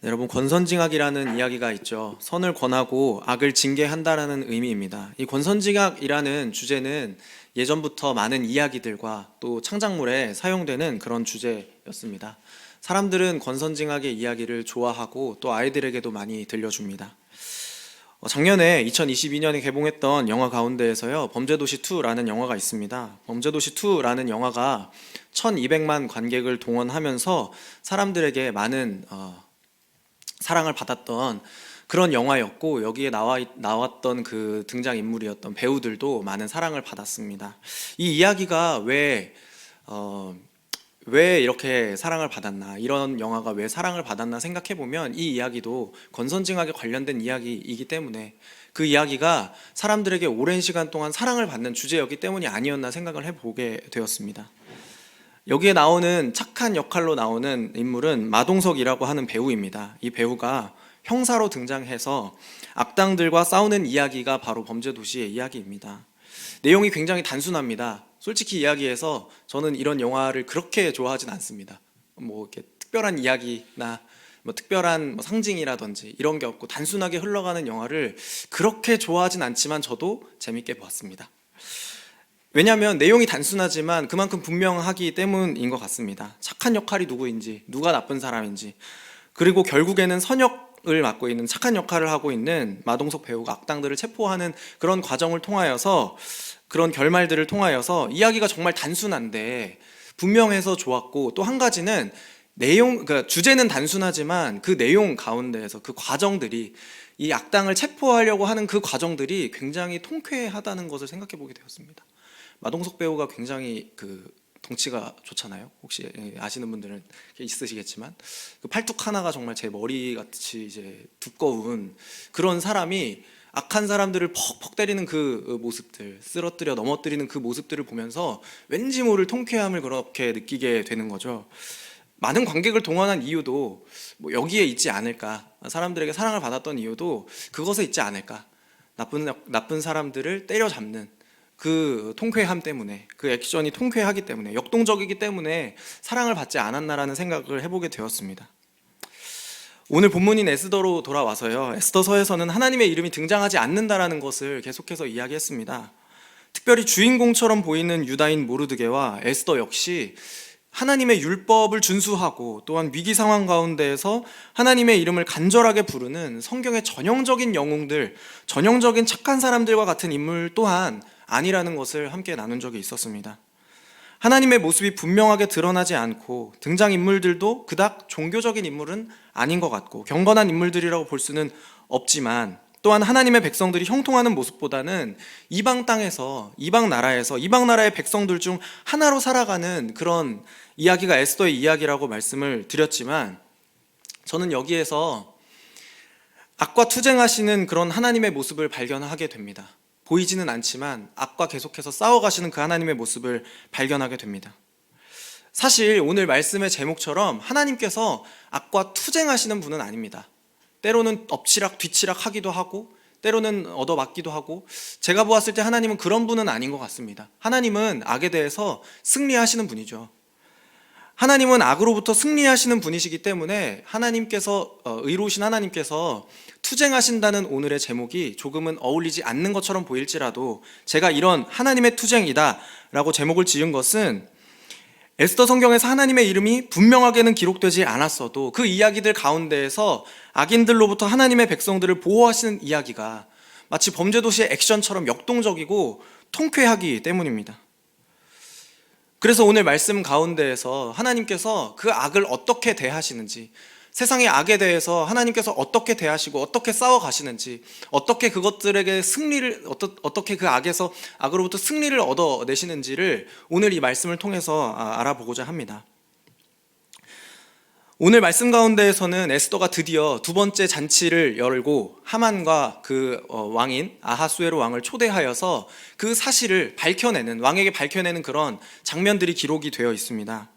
여러분, 권선징악이라는 이야기가 있죠. 선을 권하고 악을 징계한다라는 의미입니다. 이 권선징악이라는 주제는 예전부터 많은 이야기들과 또 창작물에 사용되는 그런 주제였습니다. 사람들은 권선징악의 이야기를 좋아하고 또 아이들에게도 많이 들려줍니다. 작년에 2022년에 개봉했던 영화 가운데에서요, 범죄도시2라는 영화가 있습니다. 범죄도시2라는 영화가 1200만 관객을 동원하면서 사람들에게 많은 사랑을 받았던 그런 영화였고, 여기에 나왔던 그 등장인물이었던 배우들도 많은 사랑을 받았습니다. 이 이야기가 왜 이렇게 사랑을 받았나, 이런 영화가 왜 사랑을 받았나 생각해보면 이 이야기도 권선징악에 관련된 이야기이기 때문에, 그 이야기가 사람들에게 오랜 시간 동안 사랑을 받는 주제였기 때문이 아니었나 생각을 해보게 되었습니다. 여기에 나오는 착한 역할로 나오는 인물은 마동석이라고 하는 배우입니다. 이 배우가 형사로 등장해서 악당들과 싸우는 이야기가 바로 범죄도시의 이야기입니다. 내용이 굉장히 단순합니다. 솔직히 이야기해서 저는 이런 영화를 그렇게 좋아하진 않습니다. 이렇게 특별한 이야기나 특별한 상징이라든지 이런 게 없고 단순하게 흘러가는 영화를 그렇게 좋아하진 않지만 저도 재밌게 봤습니다. 왜냐하면 내용이 단순하지만 그만큼 분명하기 때문인 것 같습니다. 착한 역할이 누구인지, 누가 나쁜 사람인지, 그리고 결국에는 선역을 맡고 있는, 착한 역할을 하고 있는 마동석 배우가 악당들을 체포하는 그런 과정을 통하여서, 그런 결말들을 통하여서 이야기가 정말 단순한데 분명해서 좋았고, 또 한 가지는 그러니까 주제는 단순하지만 그 내용 가운데에서 그 과정들이, 이 악당을 체포하려고 하는 그 과정들이 굉장히 통쾌하다는 것을 생각해 보게 되었습니다. 마동석 배우가 굉장히 덩치가 좋잖아요. 혹시 아시는 분들은 있으시겠지만, 그 팔뚝 하나가 정말 제 머리같이 이제 두꺼운 그런 사람이 악한 사람들을 퍽퍽 때리는 그 모습들, 쓰러뜨려 넘어뜨리는 그 모습들을 보면서 왠지 모를 통쾌함을 그렇게 느끼게 되는 거죠. 많은 관객을 동원한 이유도 여기에 있지 않을까, 사람들에게 사랑을 받았던 이유도 그것에 있지 않을까, 나쁜 사람들을 때려잡는 그 통쾌함 때문에, 그 액션이 통쾌하기 때문에, 역동적이기 때문에 사랑을 받지 않았나라는 생각을 해보게 되었습니다. 오늘 본문인 에스더로 돌아와서요, 에스더서에서는 하나님의 이름이 등장하지 않는다라는 것을 계속해서 이야기했습니다. 특별히 주인공처럼 보이는 유다인 모르드게와 에스더 역시 하나님의 율법을 준수하고 또한 위기 상황 가운데에서 하나님의 이름을 간절하게 부르는 성경의 전형적인 영웅들, 전형적인 착한 사람들과 같은 인물 또한 아니라는 것을 함께 나눈 적이 있었습니다. 하나님의 모습이 분명하게 드러나지 않고 등장인물들도 그닥 종교적인 인물은 아닌 것 같고 경건한 인물들이라고 볼 수는 없지만, 또한 하나님의 백성들이 형통하는 모습보다는 이방 땅에서, 이방 나라의 백성들 중 하나로 살아가는 그런 이야기가 에스더의 이야기라고 말씀을 드렸지만, 저는 여기에서 악과 투쟁하시는 그런 하나님의 모습을 발견하게 됩니다. 보이지는 않지만 악과 계속해서 싸워가시는 그 하나님의 모습을 발견하게 됩니다. 사실 오늘 말씀의 제목처럼 하나님께서 악과 투쟁하시는 분은 아닙니다. 때로는 엎치락 뒤치락 하기도 하고, 때로는 얻어맞기도 하고, 제가 보았을 때 하나님은 그런 분은 아닌 것 같습니다. 하나님은 악에 대해서 승리하시는 분이죠. 하나님은 악으로부터 승리하시는 분이시기 때문에 하나님께서, 의로우신 하나님께서 투쟁하신다는 오늘의 제목이 조금은 어울리지 않는 것처럼 보일지라도, 제가 이런 하나님의 투쟁이다 라고 제목을 지은 것은 에스더 성경에서 하나님의 이름이 분명하게는 기록되지 않았어도 그 이야기들 가운데에서 악인들로부터 하나님의 백성들을 보호하시는 이야기가 마치 범죄도시의 액션처럼 역동적이고 통쾌하기 때문입니다. 그래서 오늘 말씀 가운데에서 하나님께서 그 악을 어떻게 대하시는지, 세상의 악에 대해서 하나님께서 어떻게 대하시고 어떻게 싸워 가시는지, 어떻게 그것들에게 어떻게 그 악으로부터 승리를 얻어내시는지를 오늘 이 말씀을 통해서 알아보고자 합니다. 오늘 말씀 가운데에서는 에스더가 드디어 두 번째 잔치를 열고 하만과 그 왕인 아하수에로 왕을 초대하여서 그 사실을 왕에게 밝혀내는 그런 장면들이 기록이 되어 있습니다.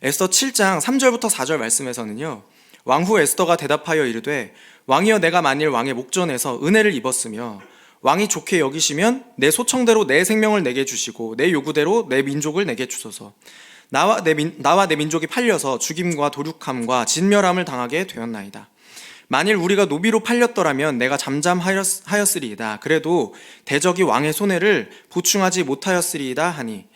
에스더 7장 3절부터 4절 말씀에서는요, 왕후 에스더가 대답하여 이르되, 왕이여, 내가 만일 왕의 목전에서 은혜를 입었으며 왕이 좋게 여기시면 내 소청대로 내 생명을 내게 주시고 내 요구대로 내 민족을 내게 주소서. 나와 내 민족이 팔려서 죽임과 도륙함과 진멸함을 당하게 되었나이다. 만일 우리가 노비로 팔렸더라면 내가 잠잠하였으리이다. 그래도 대적이 왕의 손해를 보충하지 못하였으리이다 하니,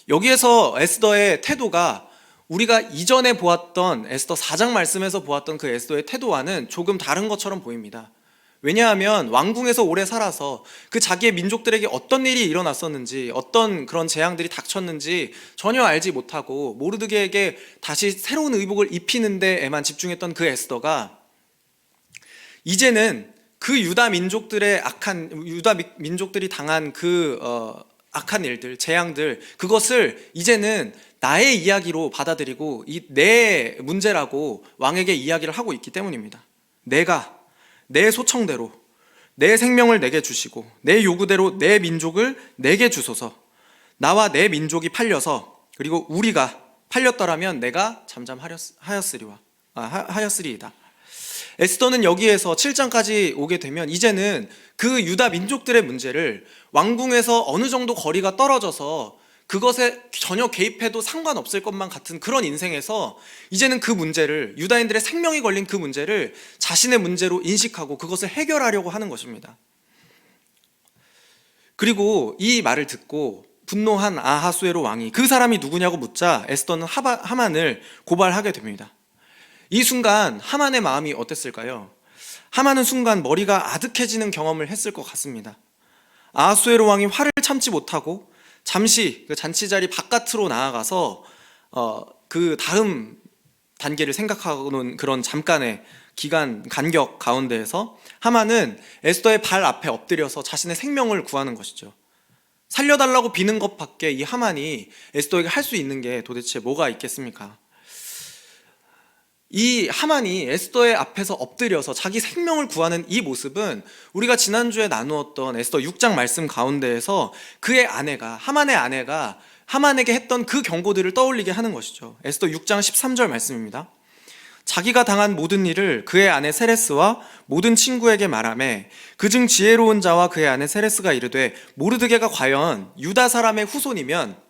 여기에서 에스더의 태도가 우리가 이전에 보았던 에스더 4장 말씀에서 보았던 그 에스더의 태도와는 조금 다른 것처럼 보입니다. 왜냐하면 왕궁에서 오래 살아서 그 자기의 민족들에게 어떤 일이 일어났었는지, 어떤 그런 재앙들이 닥쳤는지 전혀 알지 못하고 모르드게에게 다시 새로운 의복을 입히는 데에만 집중했던 그 에스더가 이제는 그 유다 민족들이 당한 악한 일들, 재앙들, 그것을 이제는 나의 이야기로 받아들이고 이 내 문제라고 왕에게 이야기를 하고 있기 때문입니다. 내가 내 소청대로 내 생명을 내게 주시고 내 요구대로 내 민족을 내게 주소서. 나와 내 민족이 팔려서, 그리고 우리가 팔렸더라면 내가 하였으리이다. 에스더는 여기에서 7장까지 오게 되면 이제는 그 유다 민족들의 문제를 왕궁에서 어느 정도 거리가 떨어져서 그것에 전혀 개입해도 상관없을 것만 같은 그런 인생에서 이제는 그 문제를, 유다인들의 생명이 걸린 그 문제를 자신의 문제로 인식하고 그것을 해결하려고 하는 것입니다. 그리고 이 말을 듣고 분노한 아하수에로 왕이 그 사람이 누구냐고 묻자 에스더는 하만을 고발하게 됩니다. 이 순간 하만의 마음이 어땠을까요? 하만은 순간 머리가 아득해지는 경험을 했을 것 같습니다. 아하수에로 왕이 화를 참지 못하고 잠시 그 잔치 자리 바깥으로 나아가서 그 다음 단계를 생각하고는 그런 잠깐의 간격 가운데에서 하만은 에스더의 발 앞에 엎드려서 자신의 생명을 구하는 것이죠. 살려달라고 비는 것밖에 이 하만이 에스더에게 할 수 있는 게 도대체 뭐가 있겠습니까? 이 하만이 에스더의 앞에서 엎드려서 자기 생명을 구하는 이 모습은 우리가 지난주에 나누었던 에스더 6장 말씀 가운데에서 하만의 아내가 하만에게 했던 그 경고들을 떠올리게 하는 것이죠. 에스더 6장 13절 말씀입니다. 자기가 당한 모든 일을 그의 아내 세레스와 모든 친구에게 말하매 그중 지혜로운 자와 그의 아내 세레스가 이르되 모르드게가 과연 유다 사람의 후손이면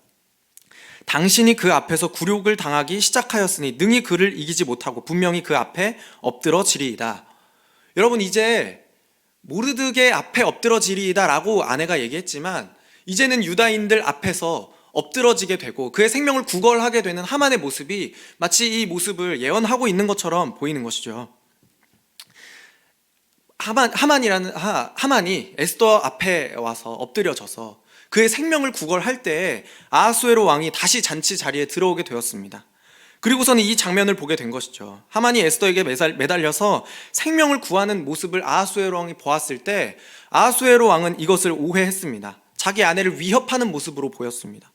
당신이 그 앞에서 굴욕을 당하기 시작하였으니 능히 그를 이기지 못하고 분명히 그 앞에 엎드러지리이다. 여러분, 이제 모르드게 앞에 엎드러지리이다 라고 아내가 얘기했지만 이제는 유다인들 앞에서 엎드러지게 되고 그의 생명을 구걸하게 되는 하만의 모습이 마치 이 모습을 예언하고 있는 것처럼 보이는 것이죠. 하만이 에스더 앞에 와서 엎드려져서 그의 생명을 구걸할 때에 아하수에로 왕이 다시 잔치 자리에 들어오게 되었습니다. 그리고서는 이 장면을 보게 된 것이죠. 하만이 에스더에게 매달려서 생명을 구하는 모습을 아하수에로 왕이 보았을 때 아하수에로 왕은 이것을 오해했습니다. 자기 아내를 위협하는 모습으로 보였습니다.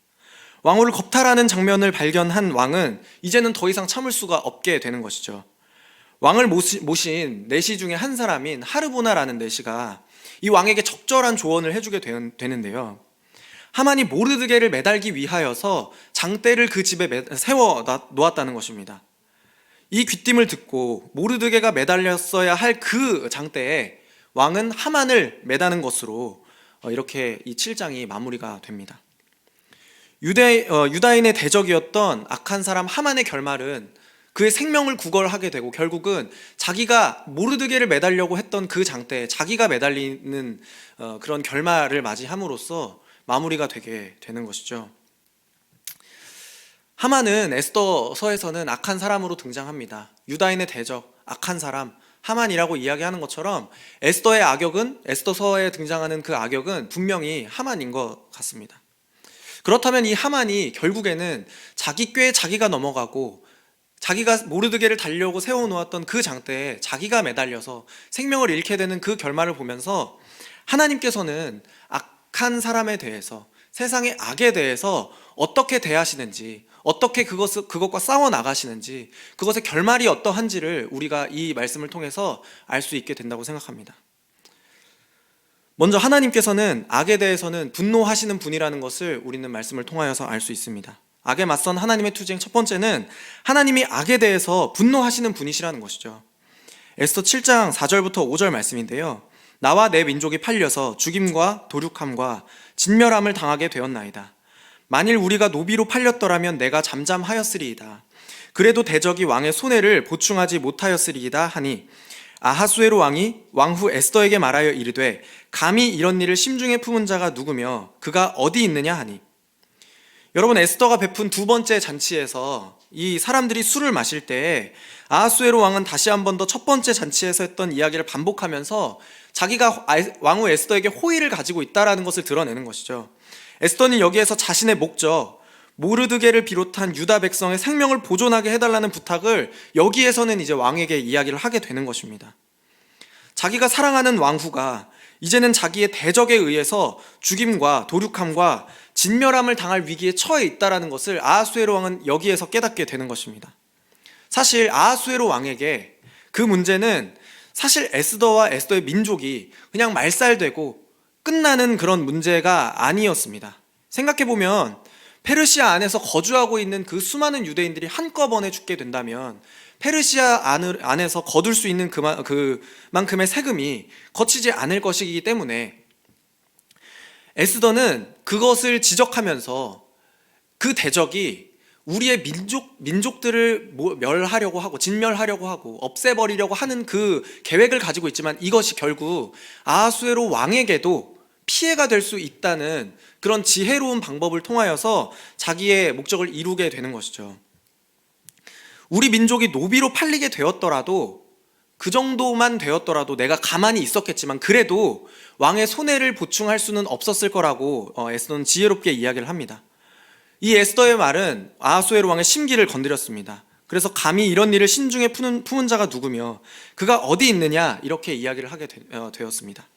왕후를 겁탈하는 장면을 발견한 왕은 이제는 더 이상 참을 수가 없게 되는 것이죠. 왕을 모신 내시 중에 한 사람인 하르보나라는 내시가 이 왕에게 적절한 조언을 해주게 되는데요. 하만이 모르드게를 매달기 위하여서 장대를 그 집에 세워 놓았다는 것입니다. 이 귀띔을 듣고 모르드게가 매달렸어야 할 그 장대에 왕은 하만을 매다는 것으로 이렇게 이 7장이 마무리가 됩니다. 유다인의 대적이었던 악한 사람 하만의 결말은 그의 생명을 구걸하게 되고 결국은 자기가 모르드게를 매달려고 했던 그 장대에 자기가 매달리는 그런 결말을 맞이함으로써 마무리가 되게 되는 것이죠. 하만은 에스더서에서는 악한 사람으로 등장합니다. 유다인의 대적, 악한 사람, 하만이라고 이야기하는 것처럼 에스더서에 등장하는 그 악역은 분명히 하만인 것 같습니다. 그렇다면 이 하만이 결국에는 자기 꾀에 자기가 넘어가고 자기가 모르드게를 달려고 세워놓았던 그 장대에 자기가 매달려서 생명을 잃게 되는 그 결말을 보면서 하나님께서는 악한 사람에 대해서, 세상의 악에 대해서 어떻게 대하시는지, 어떻게 그것과 싸워 나가시는지, 그것의 결말이 어떠한지를 우리가 이 말씀을 통해서 알 수 있게 된다고 생각합니다. 먼저 하나님께서는 악에 대해서는 분노하시는 분이라는 것을 우리는 말씀을 통하여서 알 수 있습니다. 악에 맞선 하나님의 투쟁 첫 번째는 하나님이 악에 대해서 분노하시는 분이시라는 것이죠. 에스더 7장 4절부터 5절 말씀인데요. 나와 내 민족이 팔려서 죽임과 도륙함과 진멸함을 당하게 되었나이다. 만일 우리가 노비로 팔렸더라면 내가 잠잠하였으리이다. 그래도 대적이 왕의 손해를 보충하지 못하였으리이다 하니 아하수에로 왕이 왕후 에스더에게 말하여 이르되 감히 이런 일을 심중에 품은 자가 누구며 그가 어디 있느냐 하니. 여러분, 에스더가 베푼 두 번째 잔치에서 이 사람들이 술을 마실 때 아하수에로 왕은 다시 한 번 더 첫 번째 잔치에서 했던 이야기를 반복하면서 자기가 왕후 에스더에게 호의를 가지고 있다라는 것을 드러내는 것이죠. 에스더는 여기에서 자신의 목적, 모르드게를 비롯한 유다 백성의 생명을 보존하게 해달라는 부탁을 여기에서는 이제 왕에게 이야기를 하게 되는 것입니다. 자기가 사랑하는 왕후가 이제는 자기의 대적에 의해서 죽임과 도륙함과 진멸함을 당할 위기에 처해 있다는 것을 아하수에로 왕은 여기에서 깨닫게 되는 것입니다. 사실 아하수에로 왕에게 그 문제는 사실 에스더와 에스더의 민족이 그냥 말살되고 끝나는 그런 문제가 아니었습니다. 생각해보면 페르시아 안에서 거주하고 있는 그 수많은 유대인들이 한꺼번에 죽게 된다면 페르시아 안에서 거둘 수 있는 그만큼의 세금이 거치지 않을 것이기 때문에 에스더는 그것을 지적하면서 그 대적이 우리의 민족들을 멸하려고 하고 진멸하려고 하고 없애버리려고 하는 그 계획을 가지고 있지만 이것이 결국 아하수에로 왕에게도 피해가 될 수 있다는 그런 지혜로운 방법을 통하여서 자기의 목적을 이루게 되는 것이죠. 우리 민족이 노비로 팔리게 되었더라도 그 정도만 되었더라도 내가 가만히 있었겠지만 그래도 왕의 손해를 보충할 수는 없었을 거라고 에스더는 지혜롭게 이야기를 합니다. 이 에스더의 말은 아하수에로 왕의 심기를 건드렸습니다. 그래서 감히 이런 일을 심중에 품은 자가 누구며 그가 어디 있느냐 이렇게 이야기를 하게 되었습니다.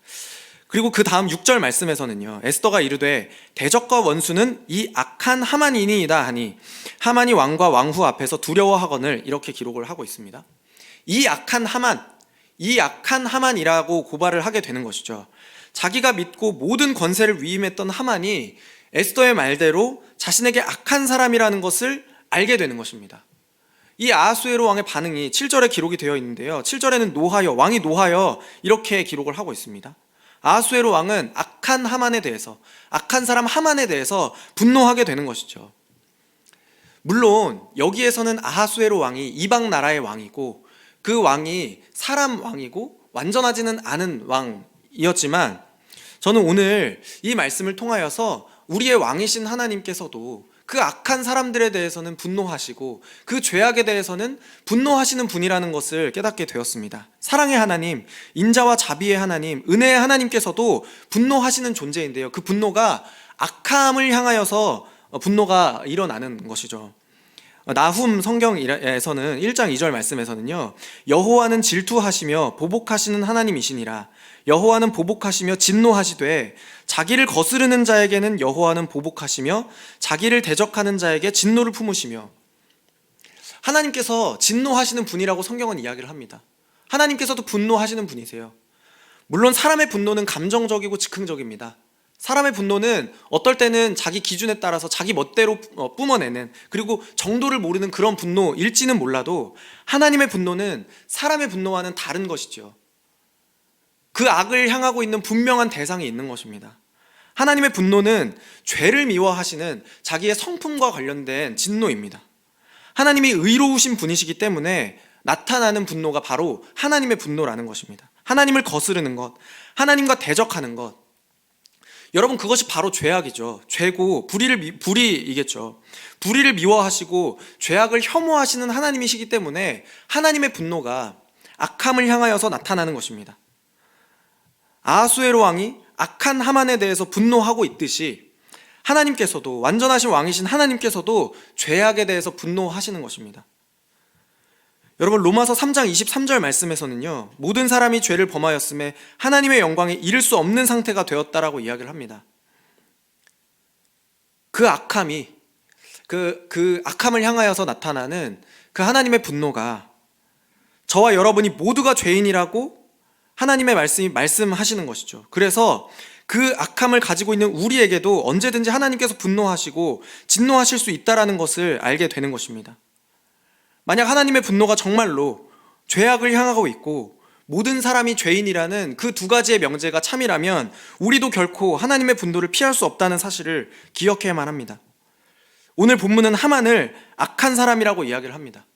그리고 그 다음 6절 말씀에서는요, 에스더가 이르되 대적과 원수는 이 악한 하만이니이다 하니 하만이 왕과 왕후 앞에서 두려워하거늘 이렇게 기록을 하고 있습니다. 이 악한 하만이라고 고발을 하게 되는 것이죠. 자기가 믿고 모든 권세를 위임했던 하만이 에스더의 말대로 자신에게 악한 사람이라는 것을 알게 되는 것입니다. 이 아하수에로 왕의 반응이 7절에 기록이 되어 있는데요, 7절에는 노하여, 왕이 노하여 이렇게 기록을 하고 있습니다. 아하수에로 왕은 악한 하만에 대해서, 악한 사람 하만에 대해서 분노하게 되는 것이죠. 물론 여기에서는 아하수에로 왕이 이방 나라의 왕이고 그 왕이 사람 왕이고 완전하지는 않은 왕이었지만 저는 오늘 이 말씀을 통하여서 우리의 왕이신 하나님께서도 그 악한 사람들에 대해서는 분노하시고 그 죄악에 대해서는 분노하시는 분이라는 것을 깨닫게 되었습니다. 사랑의 하나님, 인자와 자비의 하나님, 은혜의 하나님께서도 분노하시는 존재인데요, 그 분노가 악함을 향하여서 분노가 일어나는 것이죠. 나훔 성경에서는 1장 2절 말씀에서는요, 여호와는 질투하시며 보복하시는 하나님이시니라. 여호와는 보복하시며 진노하시되 자기를 거스르는 자에게는 여호와는 보복하시며 자기를 대적하는 자에게 진노를 품으시며. 하나님께서 진노하시는 분이라고 성경은 이야기를 합니다. 하나님께서도 분노하시는 분이세요. 물론 사람의 분노는 감정적이고 즉흥적입니다. 사람의 분노는 어떨 때는 자기 기준에 따라서 자기 멋대로 뿜어내는, 그리고 정도를 모르는 그런 분노일지는 몰라도 하나님의 분노는 사람의 분노와는 다른 것이죠. 그 악을 향하고 있는 분명한 대상이 있는 것입니다. 하나님의 분노는 죄를 미워하시는 자기의 성품과 관련된 진노입니다. 하나님이 의로우신 분이시기 때문에 나타나는 분노가 바로 하나님의 분노라는 것입니다. 하나님을 거스르는 것, 하나님과 대적하는 것. 여러분, 그것이 바로 죄악이죠. 죄고 불의이겠죠. 불의를 미워하시고 죄악을 혐오하시는 하나님이시기 때문에 하나님의 분노가 악함을 향하여서 나타나는 것입니다. 아하수에로 왕이 악한 하만에 대해서 분노하고 있듯이 하나님께서도, 완전하신 왕이신 하나님께서도 죄악에 대해서 분노하시는 것입니다. 여러분, 로마서 3장 23절 말씀에서는요, 모든 사람이 죄를 범하였음에 하나님의 영광에 이를 수 없는 상태가 되었다라고 이야기를 합니다. 그 악함이, 그 악함을 향하여서 나타나는 그 하나님의 분노가 저와 여러분이 모두가 죄인이라고 하나님의 말씀이 말씀하시는 것이죠. 그래서 그 악함을 가지고 있는 우리에게도 언제든지 하나님께서 분노하시고 진노하실 수 있다는 것을 알게 되는 것입니다. 만약 하나님의 분노가 정말로 죄악을 향하고 있고 모든 사람이 죄인이라는 그 두 가지의 명제가 참이라면 우리도 결코 하나님의 분노를 피할 수 없다는 사실을 기억해야만 합니다. 오늘 본문은 하만을 악한 사람이라고 이야기를 합니다.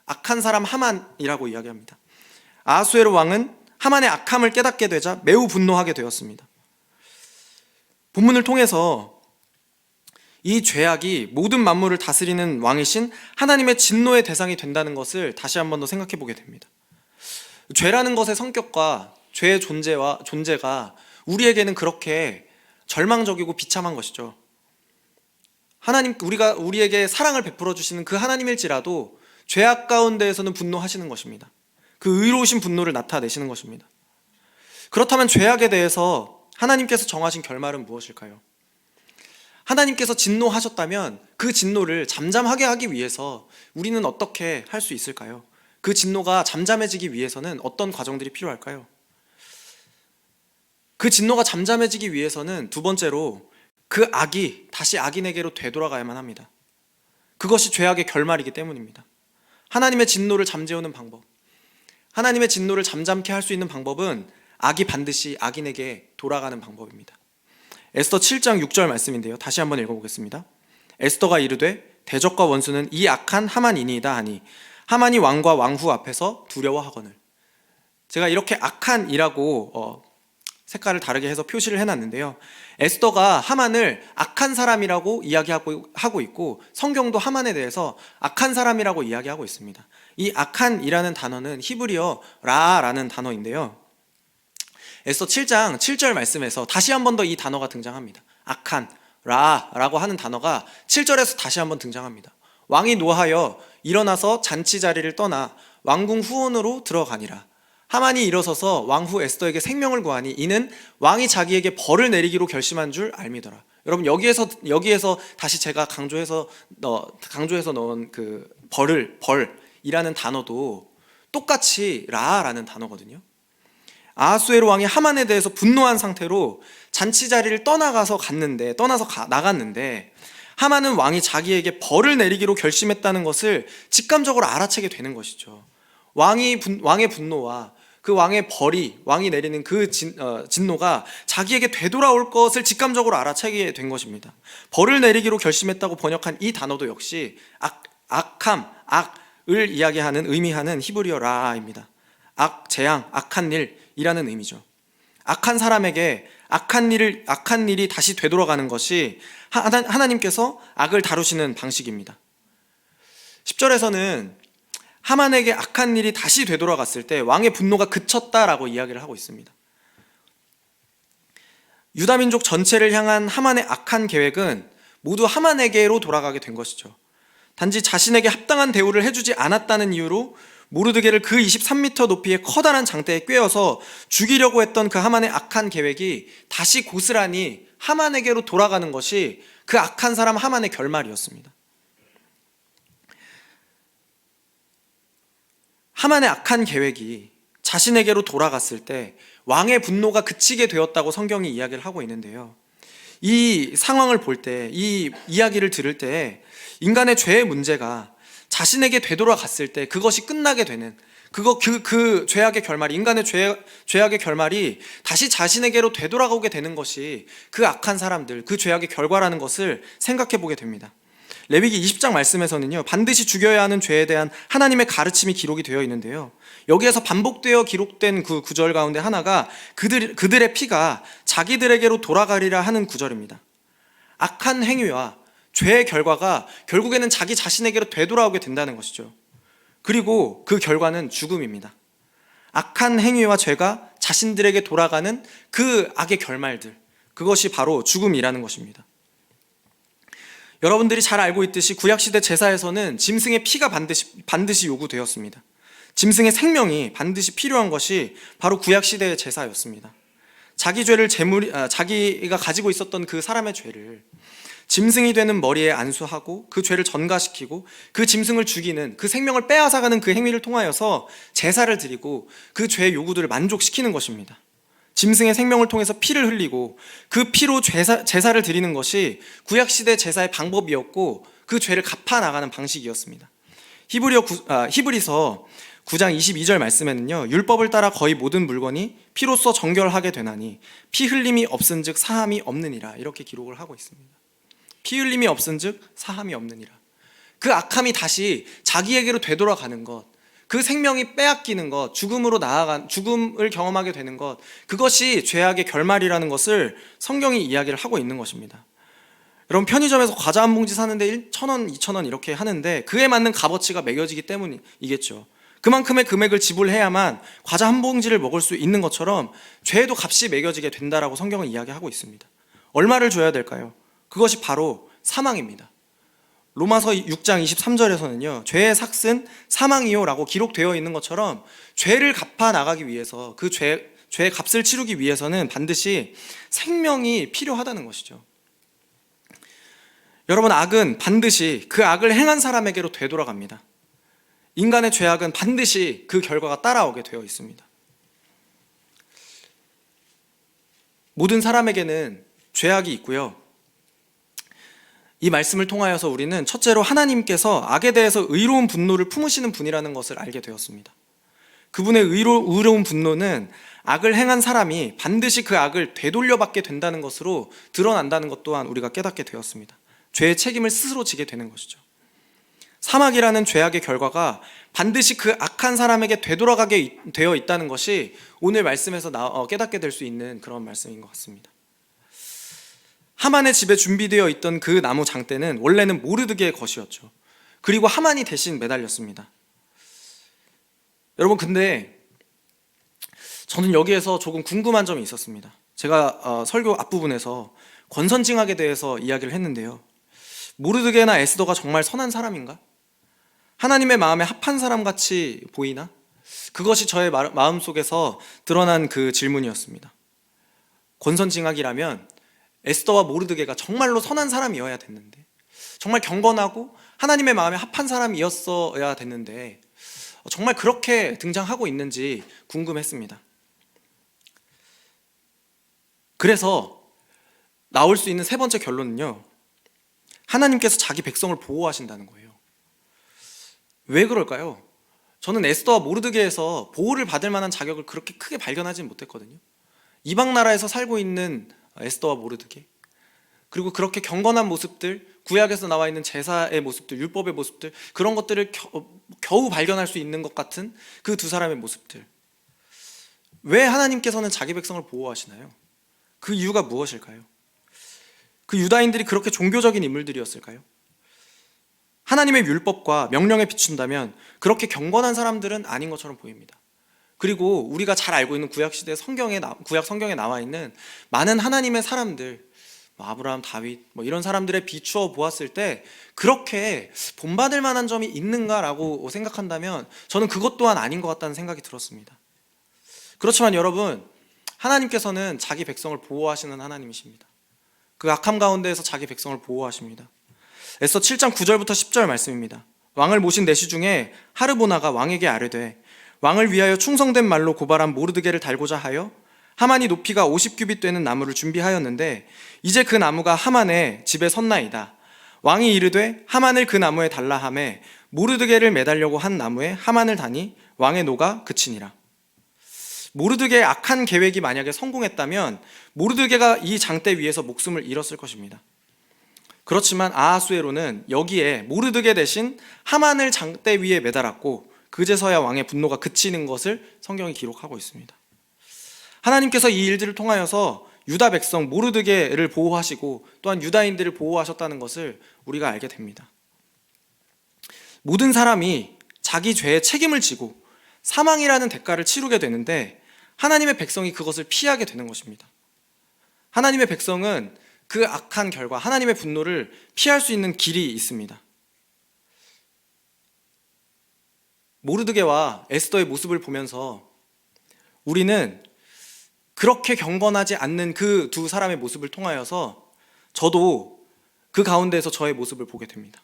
악한 사람 하만이라고 이야기합니다. 아하수에로 왕은 하만의 악함을 깨닫게 되자 매우 분노하게 되었습니다. 본문을 통해서 이 죄악이 모든 만물을 다스리는 왕이신 하나님의 진노의 대상이 된다는 것을 다시 한 번 더 생각해 보게 됩니다. 죄라는 것의 성격과 죄의 존재가 우리에게는 그렇게 절망적이고 비참한 것이죠. 우리에게 사랑을 베풀어 주시는 그 하나님일지라도 죄악 가운데에서는 분노하시는 것입니다. 그 의로우신 분노를 나타내시는 것입니다. 그렇다면 죄악에 대해서 하나님께서 정하신 결말은 무엇일까요? 하나님께서 진노하셨다면 그 진노를 잠잠하게 하기 위해서 우리는 어떻게 할 수 있을까요? 그 진노가 잠잠해지기 위해서는 어떤 과정들이 필요할까요? 그 진노가 잠잠해지기 위해서는 두 번째로 그 악이 다시 악인에게로 되돌아가야만 합니다. 그것이 죄악의 결말이기 때문입니다. 하나님의 진노를 잠재우는 방법, 하나님의 진노를 잠잠케 할 수 있는 방법은 악이 반드시 악인에게 돌아가는 방법입니다. 에스더 7장 6절 말씀인데요, 다시 한번 읽어보겠습니다. 에스더가 이르되 대적과 원수는 이 악한 하만이니이다 하니 하만이 왕과 왕후 앞에서 두려워하거늘. 제가 이렇게 악한이라고 색깔을 다르게 해서 표시를 해놨는데요, 에스더가 하만을 악한 사람이라고 이야기하고 있고 성경도 하만에 대해서 악한 사람이라고 이야기하고 있습니다. 이 악한이라는 단어는 히브리어 라라는 단어인데요, 에스더 7장 7절 말씀에서 다시 한 번 더 이 단어가 등장합니다. 악한, 라라고 하는 단어가 7절에서 다시 한 번 등장합니다. 왕이 노하여 일어나서 잔치 자리를 떠나 왕궁 후원으로 들어가니라. 하만이 일어서서 왕후 에스더에게 생명을 구하니 이는 왕이 자기에게 벌을 내리기로 결심한 줄 알미더라. 여러분, 여기에서 다시 제가 강조해서 넣은 그 벌이라는 단어도 똑같이 라라는 단어거든요. 아하수에로 왕이 하만에 대해서 분노한 상태로 잔치 자리를 떠나서 나갔는데 하만은 왕이 자기에게 벌을 내리기로 결심했다는 것을 직감적으로 알아채게 되는 것이죠. 왕의 분노와 그 왕의 벌이, 왕이 내리는 그 진노가 자기에게 되돌아올 것을 직감적으로 알아채게 된 것입니다. 벌을 내리기로 결심했다고 번역한 이 단어도 역시 악함, 악을 의미하는 히브리어 라입니다. 재앙, 악한 일이라는 의미죠. 악한 사람에게 악한 일이 다시 되돌아가는 것이 하나님께서 악을 다루시는 방식입니다. 10절에서는 하만에게 악한 일이 다시 되돌아갔을 때 왕의 분노가 그쳤다라고 이야기를 하고 있습니다. 유다민족 전체를 향한 하만의 악한 계획은 모두 하만에게로 돌아가게 된 것이죠. 단지 자신에게 합당한 대우를 해주지 않았다는 이유로 모르드게를 그 23m 높이의 커다란 장대에 꿰어서 죽이려고 했던 그 하만의 악한 계획이 다시 고스란히 하만에게로 돌아가는 것이 그 악한 사람 하만의 결말이었습니다. 하만의 악한 계획이 자신에게로 돌아갔을 때 왕의 분노가 그치게 되었다고 성경이 이야기를 하고 있는데요, 이 상황을 볼 때, 이 이야기를 들을 때 인간의 죄의 문제가 자신에게 되돌아갔을 때 그것이 끝나게 되는 그 죄악의 결말이, 인간의 죄악의 결말이 다시 자신에게로 되돌아오게 되는 것이 그 악한 사람들, 그 죄악의 결과라는 것을 생각해 보게 됩니다. 레위기 20장 말씀에서는요, 반드시 죽여야 하는 죄에 대한 하나님의 가르침이 기록이 되어 있는데요, 여기에서 반복되어 기록된 그 구절 가운데 하나가 그들의 피가 자기들에게로 돌아가리라 하는 구절입니다. 악한 행위와 죄의 결과가 결국에는 자기 자신에게로 되돌아오게 된다는 것이죠. 그리고 그 결과는 죽음입니다. 악한 행위와 죄가 자신들에게 돌아가는 그 악의 결말들, 그것이 바로 죽음이라는 것입니다. 여러분들이 잘 알고 있듯이 구약시대 제사에서는 짐승의 피가 반드시 요구되었습니다. 짐승의 생명이 반드시 필요한 것이 바로 구약시대의 제사였습니다. 자기가 가지고 있었던 그 사람의 죄를 짐승이 되는 머리에 안수하고 그 죄를 전가시키고 그 짐승을 죽이는, 그 생명을 빼앗아가는 그 행위를 통하여서 제사를 드리고 그 죄의 요구들을 만족시키는 것입니다. 짐승의 생명을 통해서 피를 흘리고 그 피로 제사를 드리는 것이 구약시대 제사의 방법이었고 그 죄를 갚아나가는 방식이었습니다. 히브리서 9장 22절 말씀에는요, 율법을 따라 거의 모든 물건이 피로써 정결하게 되나니 피 흘림이 없은즉 사함이 없느니라, 이렇게 기록을 하고 있습니다. 피 흘림이 없은즉 사함이 없느니라. 그 악함이 다시 자기에게로 되돌아가는 것, 그 생명이 빼앗기는 것, 죽음을 경험하게 되는 것, 그것이 죄악의 결말이라는 것을 성경이 이야기를 하고 있는 것입니다. 여러분, 편의점에서 과자 한 봉지 사는데 1,000원, 2,000원 이렇게 하는데 그에 맞는 값어치가 매겨지기 때문이겠죠. 그만큼의 금액을 지불해야만 과자 한 봉지를 먹을 수 있는 것처럼 죄에도 값이 매겨지게 된다라고 성경은 이야기하고 있습니다. 얼마를 줘야 될까요? 그것이 바로 사망입니다. 로마서 6장 23절에서는요, 죄의 삭은 사망이요 라고 기록되어 있는 것처럼 죄를 갚아 나가기 위해서, 그 죄의 값을 치르기 위해서는 반드시 생명이 필요하다는 것이죠. 여러분, 악은 반드시 그 악을 행한 사람에게로 되돌아갑니다. 인간의 죄악은 반드시 그 결과가 따라오게 되어 있습니다. 모든 사람에게는 죄악이 있고요. 이 말씀을 통하여서 우리는 첫째로 하나님께서 악에 대해서 의로운 분노를 품으시는 분이라는 것을 알게 되었습니다. 그분의 의로운 분노는 악을 행한 사람이 반드시 그 악을 되돌려받게 된다는 것으로 드러난다는 것 또한 우리가 깨닫게 되었습니다. 죄의 책임을 스스로 지게 되는 것이죠. 사망이라는 죄악의 결과가 반드시 그 악한 사람에게 되돌아가게 되어 있다는 것이 오늘 말씀에서 깨닫게 될 수 있는 그런 말씀인 것 같습니다. 하만의 집에 준비되어 있던 그 나무 장대는 원래는 모르드게의 것이었죠. 그리고 하만이 대신 매달렸습니다. 여러분, 근데 저는 여기에서 조금 궁금한 점이 있었습니다. 제가 설교 앞부분에서 권선징악에 대해서 이야기를 했는데요, 모르드게나 에스더가 정말 선한 사람인가? 하나님의 마음에 합한 사람같이 보이나? 그것이 저의 마음속에서 드러난 그 질문이었습니다. 권선징악이라면 에스더와 모르드게가 정말로 선한 사람이어야 됐는데, 정말 경건하고 하나님의 마음에 합한 사람이었어야 됐는데 정말 그렇게 등장하고 있는지 궁금했습니다. 그래서 나올 수 있는 세 번째 결론은요, 하나님께서 자기 백성을 보호하신다는 거예요. 왜 그럴까요? 저는 에스더와 모르드게에서 보호를 받을 만한 자격을 그렇게 크게 발견하지는 못했거든요. 이방 나라에서 살고 있는 에스더와 모르드게, 그리고 그렇게 경건한 모습들, 구약에서 나와 있는 제사의 모습들, 율법의 모습들, 그런 것들을 겨우 발견할 수 있는 것 같은 그 두 사람의 모습들. 왜 하나님께서는 자기 백성을 보호하시나요? 그 이유가 무엇일까요? 그 유다인들이 그렇게 종교적인 인물들이었을까요? 하나님의 율법과 명령에 비춘다면 그렇게 경건한 사람들은 아닌 것처럼 보입니다. 그리고 우리가 잘 알고 있는 구약 성경에 나와 있는 많은 하나님의 사람들, 아브라함, 다윗 이런 사람들에 비추어 보았을 때 그렇게 본받을 만한 점이 있는가라고 생각한다면 저는 그것 또한 아닌 것 같다는 생각이 들었습니다. 그렇지만 여러분, 하나님께서는 자기 백성을 보호하시는 하나님이십니다. 그 악함 가운데에서 자기 백성을 보호하십니다. 에스더 7장 9절부터 10절 말씀입니다. 왕을 모신 내시 중에 하르보나가 왕에게 아뢰되, 왕을 위하여 충성된 말로 고발한 모르드게를 달고자 하여 하만이 높이가 50규빗 되는 나무를 준비하였는데 이제 그 나무가 하만의 집에 섰나이다. 왕이 이르되 하만을 그 나무에 달라 하매 모르드게를 매달려고 한 나무에 하만을 다니 왕의 노가 그치니라. 모르드게의 악한 계획이 만약에 성공했다면 모르드게가 이 장대 위에서 목숨을 잃었을 것입니다. 그렇지만 아하수에로는 여기에 모르드게 대신 하만을 장대 위에 매달았고 그제서야 왕의 분노가 그치는 것을 성경이 기록하고 있습니다. 하나님께서 이 일들을 통하여서 유다 백성 모르드게를 보호하시고 또한 유다인들을 보호하셨다는 것을 우리가 알게 됩니다. 모든 사람이 자기 죄의 책임을 지고 사망이라는 대가를 치르게 되는데 하나님의 백성이 그것을 피하게 되는 것입니다. 하나님의 백성은 그 악한 결과, 하나님의 분노를 피할 수 있는 길이 있습니다. 모르드게와 에스더의 모습을 보면서 우리는 그렇게 경건하지 않는 그 두 사람의 모습을 통하여서 저도 그 가운데에서 저의 모습을 보게 됩니다.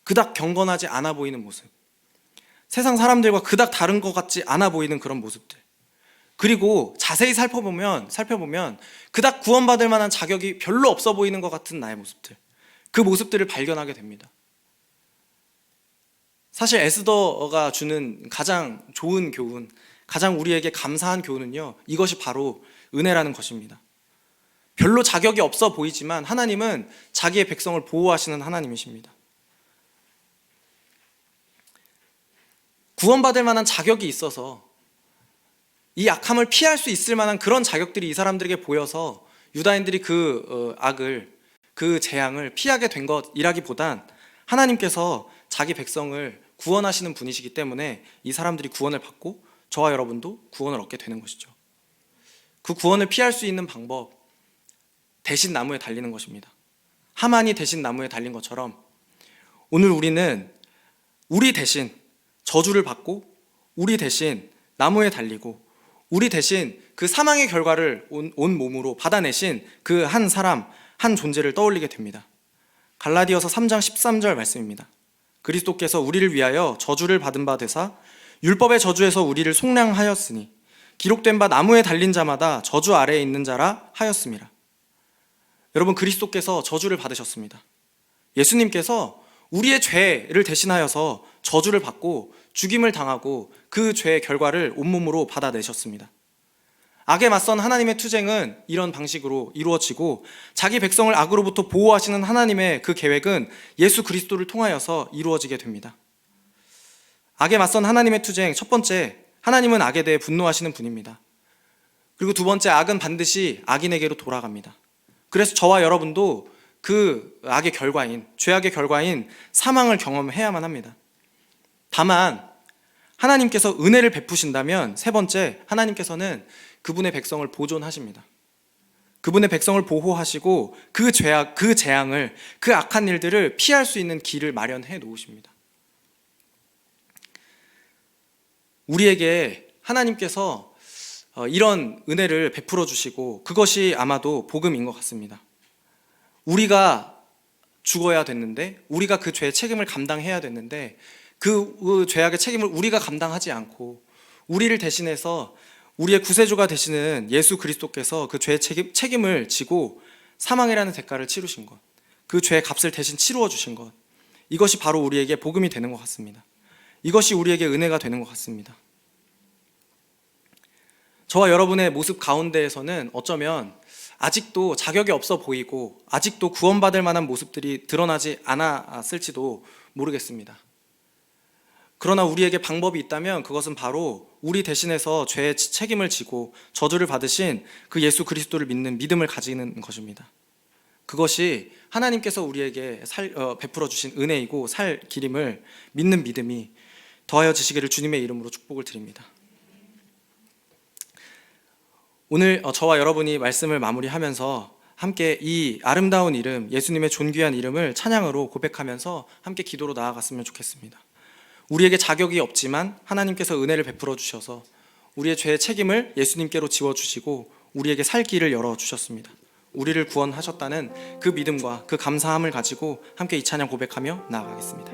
그닥 경건하지 않아 보이는 모습, 세상 사람들과 그닥 다른 것 같지 않아 보이는 그런 모습들, 그리고 자세히 살펴보면 그닥 구원받을 만한 자격이 별로 없어 보이는 것 같은 나의 모습들, 그 모습들을 발견하게 됩니다. 사실 에스더가 주는 가장 좋은 교훈, 가장 우리에게 감사한 교훈은요, 이것이 바로 은혜라는 것입니다. 별로 자격이 없어 보이지만 하나님은 자기의 백성을 보호하시는 하나님이십니다. 구원받을 만한 자격이 있어서 이 악함을 피할 수 있을 만한 그런 자격들이 이 사람들에게 보여서 유다인들이 그 악을, 그 재앙을 피하게 된 것이라기보단 하나님께서 자기 백성을 구원하시는 분이시기 때문에 이 사람들이 구원을 받고 저와 여러분도 구원을 얻게 되는 것이죠. 그 구원을 피할 수 있는 방법, 대신 나무에 달리는 것입니다. 하만이 대신 나무에 달린 것처럼 오늘 우리는 우리 대신 저주를 받고 우리 대신 나무에 달리고 우리 대신 그 사망의 결과를 온 몸으로 받아내신 그 한 사람, 한 존재를 떠올리게 됩니다. 갈라디아서 3장 13절 말씀입니다. 그리스도께서 우리를 위하여 저주를 받은 바 되사 율법의 저주에서 우리를 속량하였으니 기록된 바 나무에 달린 자마다 저주 아래에 있는 자라 하였습니다. 여러분, 그리스도께서 저주를 받으셨습니다. 예수님께서 우리의 죄를 대신하여서 저주를 받고 죽임을 당하고 그 죄의 결과를 온몸으로 받아내셨습니다. 악에 맞선 하나님의 투쟁은 이런 방식으로 이루어지고 자기 백성을 악으로부터 보호하시는 하나님의 그 계획은 예수 그리스도를 통하여서 이루어지게 됩니다. 악에 맞선 하나님의 투쟁, 첫 번째, 하나님은 악에 대해 분노하시는 분입니다. 그리고 두 번째, 악은 반드시 악인에게로 돌아갑니다. 그래서 저와 여러분도 그 악의 결과인, 죄악의 결과인 사망을 경험해야만 합니다. 다만 하나님께서 은혜를 베푸신다면 세 번째, 하나님께서는 그분의 백성을 보존하십니다. 그분의 백성을 보호하시고 그 죄악, 그 재앙을, 그 악한 일들을 피할 수 있는 길을 마련해 놓으십니다. 우리에게 하나님께서 이런 은혜를 베풀어 주시고 그것이 아마도 복음인 것 같습니다. 우리가 죽어야 됐는데, 우리가 그 죄의 책임을 감당해야 됐는데 그 죄악의 책임을 우리가 감당하지 않고 우리를 대신해서 우리의 구세주가 되시는 예수 그리스도께서 그 죄의 책임을 지고 사망이라는 대가를 치르신 것, 그 죄의 값을 대신 치루어 주신 것, 이것이 바로 우리에게 복음이 되는 것 같습니다. 이것이 우리에게 은혜가 되는 것 같습니다. 저와 여러분의 모습 가운데에서는 어쩌면 아직도 자격이 없어 보이고 아직도 구원받을 만한 모습들이 드러나지 않았을지도 모르겠습니다. 그러나 우리에게 방법이 있다면 그것은 바로 우리 대신해서 죄의 책임을 지고 저주를 받으신 그 예수 그리스도를 믿는 믿음을 가지는 것입니다. 그것이 하나님께서 우리에게 베풀어 주신 은혜이고 살 길임을 믿는 믿음이 더하여지시기를 주님의 이름으로 축복을 드립니다. 오늘 저와 여러분이 말씀을 마무리하면서 함께 이 아름다운 이름, 예수님의 존귀한 이름을 찬양으로 고백하면서 함께 기도로 나아갔으면 좋겠습니다. 우리에게 자격이 없지만 하나님께서 은혜를 베풀어 주셔서 우리의 죄의 책임을 예수님께로 지워주시고 우리에게 살 길을 열어주셨습니다. 우리를 구원하셨다는 그 믿음과 그 감사함을 가지고 함께 이 찬양 고백하며 나아가겠습니다.